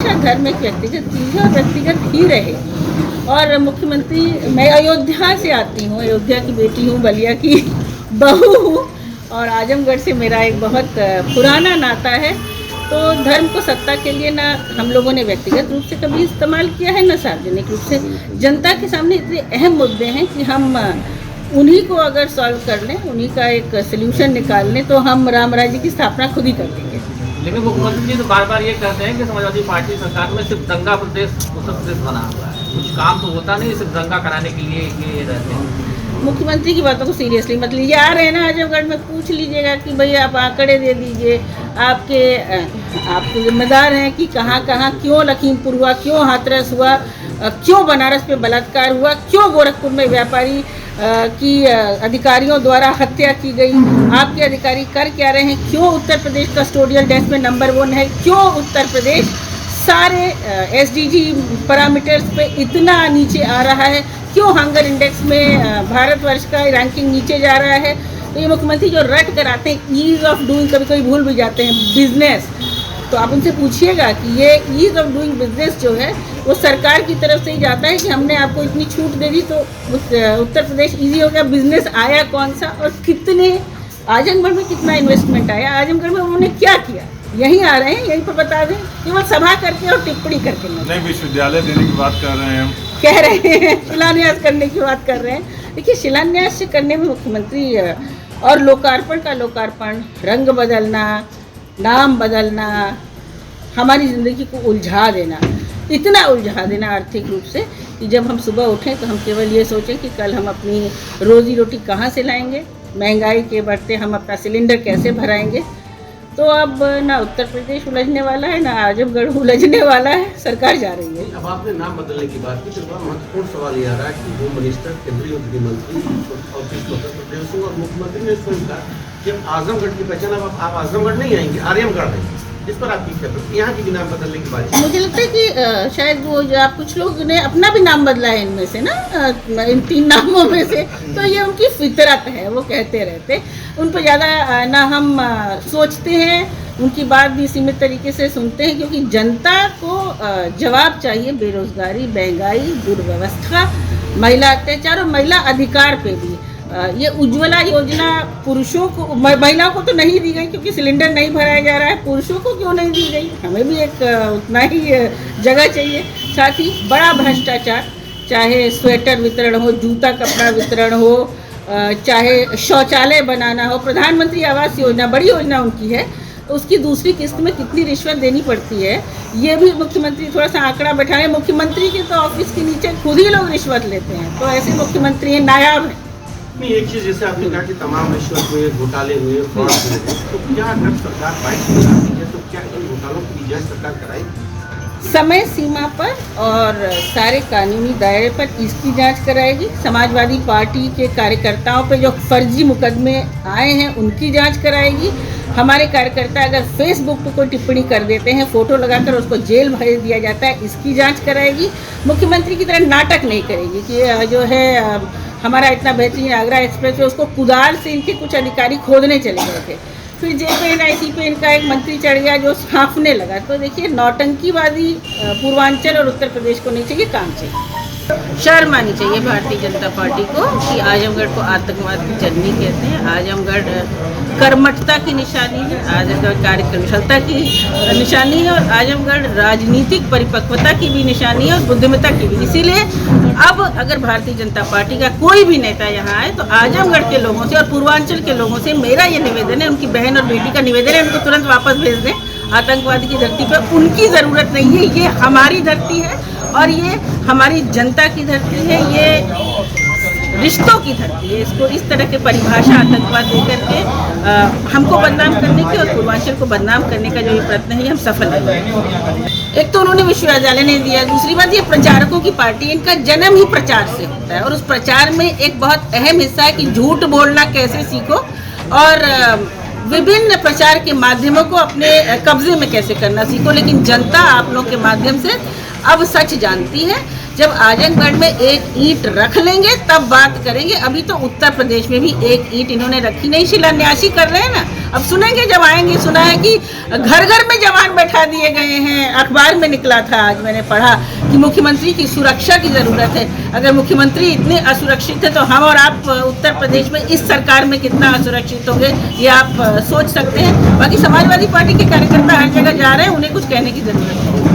धर्म एक व्यक्तिगत चीज़ है और व्यक्तिगत ही रहे। और मुख्यमंत्री, मैं अयोध्या से आती हूँ, अयोध्या की बेटी हूँ, बलिया की बहू हूँ और आजमगढ़ से मेरा एक बहुत पुराना नाता है। तो धर्म को सत्ता के लिए ना हम लोगों ने व्यक्तिगत रूप से कभी इस्तेमाल किया है, ना सार्वजनिक रूप से। जनता के सामने इतने अहम मुद्दे हैं कि हम उन्हीं को अगर सॉल्व कर लें, उन्हीं का एक सोल्यूशन निकाल लें, तो हम राम राज्य की स्थापना खुद ही कर देंगे। लेकिन मुख्यमंत्री जी तो बार बार ये कहते हैं कि समाजवादी पार्टी सरकार में सिर्फ दंगा प्रदेश, उत्तर प्रदेश बना हुआ है, कुछ काम तो होता नहीं, सिर्फ दंगा कराने के लिए ये रहते हैं। मुख्यमंत्री की बातों को सीरियसली मत लीजिए। आ रहे हैं ना आजमगढ़ में, पूछ लीजिएगा कि भाई आप आंकड़े दे दीजिए, आपके जिम्मेदार हैं कि कहाँ कहाँ क्यों लखीमपुर हुआ, क्यों हाथरस हुआ, क्यों बनारस पे बलात्कार हुआ, क्यों गोरखपुर में व्यापारी की अधिकारियों द्वारा हत्या की गई, आपके अधिकारी कर क्या रहे हैं, क्यों उत्तर प्रदेश कस्टोडियल डेथ में नंबर 1 है, क्यों उत्तर प्रदेश सारे SDG पैरामीटर्स पे इतना नीचे आ रहा है, क्यों हंगर इंडेक्स में भारतवर्ष का रैंकिंग नीचे जा रहा है। तो ये मुख्यमंत्री जो रट कर आते हैं, ईज ऑफ डूइंग, कभी कभी भूल भी जाते हैं, बिजनेस। तो आप उनसे पूछिएगा कि ये ईज ऑफ डूइंग बिजनेस जो है वो सरकार की तरफ से ही जाता है कि हमने आपको इतनी छूट दे दी तो उत्तर प्रदेश ईजी हो गया। बिजनेस आया कौन सा और कितने, आजमगढ़ में कितना इन्वेस्टमेंट आया, आजमगढ़ में उन्होंने क्या किया, यहीं आ रहे हैं, यहीं पर बता दें, केवल सभा करके और टिप्पणी करके नहीं। विश्वविद्यालय देने की बात कर रहे हैं हम, कह रहे हैं शिलान्यास करने की बात कर रहे हैं। देखिए, शिलान्यास करने में मुख्यमंत्री और लोकार्पण का लोकार्पण, रंग बदलना, नाम बदलना, हमारी ज़िंदगी को उलझा देना, इतना उलझा देना आर्थिक रूप से कि जब हम सुबह उठें तो हम केवल ये सोचें कि कल हम अपनी रोज़ी रोटी कहाँ से लाएंगे, महंगाई के बढ़ते हम अपना सिलेंडर कैसे भराएंगे। तो अब ना उत्तर प्रदेश उलझने वाला है, ना आजमगढ़ उलझने वाला है, सरकार जा रही है। अब आपने नाम बदलने की बात की तो बड़ा महत्वपूर्ण सवाल ये आ रहा है कि होम मिनिस्टर, केंद्रीय गृह मंत्री और उत्तर प्रदेश और मुख्यमंत्री ने स्वयं कहा कि आजमगढ़ की पहचान अब आप आजमगढ़ नहीं आएंगे, आर्यमगढ़ आएंगे। इस पर आपकी क्या प्रतिक्रिया? यहाँ की भी नाम बदलने की बात है। मुझे लगता है कि शायद वो जो आप कुछ लोग ने अपना भी नाम बदला है इनमें से ना, इन 3 नामों में से, तो ये उनकी फितरत है, वो कहते रहते। उन पर ज़्यादा ना हम सोचते हैं, उनकी बात भी सीमित तरीके से सुनते हैं, क्योंकि जनता को जवाब चाहिए बेरोजगारी, महंगाई, दुर्व्यवस्था, महिला अत्याचार और महिला अधिकार पे भी। ये उज्ज्वला योजना पुरुषों को, महिलाओं को तो नहीं दी गई क्योंकि सिलेंडर नहीं भराया जा रहा है, पुरुषों को क्यों नहीं दी गई, हमें भी एक उतना ही जगह चाहिए। साथ ही बड़ा भ्रष्टाचार, चाहे स्वेटर वितरण हो, जूता कपड़ा वितरण हो, चाहे शौचालय बनाना हो, प्रधानमंत्री आवास योजना बड़ी योजना उनकी है, तो उसकी दूसरी किस्त में कितनी रिश्वत देनी पड़ती है, ये भी मुख्यमंत्री थोड़ा सा आंकड़ा बैठाएं। मुख्यमंत्री के तो ऑफिस के नीचे खुद ही लोग रिश्वत लेते हैं, तो ऐसे मुख्यमंत्री हैं, नायाब हैं। नहीं, एक चीज जैसे आपने कहा कि तमाम रिश्वत हुए, घोटाले हुए, फ्रॉड हुए, तो क्या अगर सरकार बाइक में आती है तो क्या इन घोटालों की जांच सरकार कराएगी? समय सीमा पर और सारे कानूनी दायरे पर इसकी जांच कराएगी। समाजवादी पार्टी के कार्यकर्ताओं पे जो फर्जी मुकदमे आए हैं उनकी जांच कराएगी। हमारे कार्यकर्ता अगर फेसबुक पे कोई टिप्पणी कर देते हैं, फोटो लगाकर उसको जेल भेज दिया जाता है, इसकी जांच कराएगी। मुख्यमंत्री की तरह नाटक नहीं करेगी कि जो है हमारा इतना बेहतरीन आगरा एक्सप्रेस है, उसको कुदाल से इनके कुछ अधिकारी खोदने चले गए थे, फिर JPNIC पे इनका एक मंत्री चढ़ गया जो हाँफने लगा। तो देखिए, नौटंकीबाजी पूर्वांचल और उत्तर प्रदेश को नहीं चाहिए, काम चाहिए। शर्म आनी चाहिए भारतीय जनता पार्टी को कि आजमगढ़ को आतंकवाद की जननी कहते हैं। आजमगढ़ कर्मठता की निशानी है, आजमगढ़ कार्यकुशलता की निशानी है और आजमगढ़ राजनीतिक परिपक्वता की भी निशानी है और बुद्धिमत्ता की भी। इसीलिए अब अगर भारतीय जनता पार्टी का कोई भी नेता यहाँ आए तो आजमगढ़ के लोगों से और पूर्वांचल के लोगों से मेरा ये निवेदन है, उनकी बहन और बेटी का निवेदन है, उनको तुरंत वापस भेज दें। आतंकवाद की धरती पर उनकी ज़रूरत नहीं है, ये हमारी धरती है और ये हमारी जनता की धरती है, ये रिश्तों की धरती है। इसको इस तरह के परिभाषा आतंकवाद देकर के हमको बदनाम करने की और पूर्वांचल को बदनाम करने का जो ये प्रयत्न है, ये हम सफल हैं। एक तो उन्होंने विश्वविद्यालय नहीं दिया, दूसरी बात ये प्रचारकों की पार्टी, इनका जन्म ही प्रचार से होता है और उस प्रचार में एक बहुत अहम हिस्सा है कि झूठ बोलना कैसे सीखो और विभिन्न प्रचार के माध्यमों को अपने कब्जे में कैसे करना सीखो। लेकिन जनता आप लोग के माध्यम से अब सच जानती है। जब आजमगढ़ में एक ईंट रख लेंगे तब बात करेंगे। अभी तो उत्तर प्रदेश में भी एक ईंट इन्होंने रखी नहीं, शिलान्यासी कर रहे हैं ना। अब सुनेंगे जब आएंगे। सुना है कि घर घर में जवान बैठा दिए गए हैं, अखबार में निकला था, आज मैंने पढ़ा कि मुख्यमंत्री की सुरक्षा की जरूरत है। अगर मुख्यमंत्री इतने असुरक्षित है तो हम और आप उत्तर प्रदेश में इस सरकार में कितना असुरक्षित होंगे ये आप सोच सकते हैं। बाकी समाजवादी पार्टी के कार्यकर्ता हर जगह जा रहे हैं, उन्हें कुछ कहने की जरूरत है।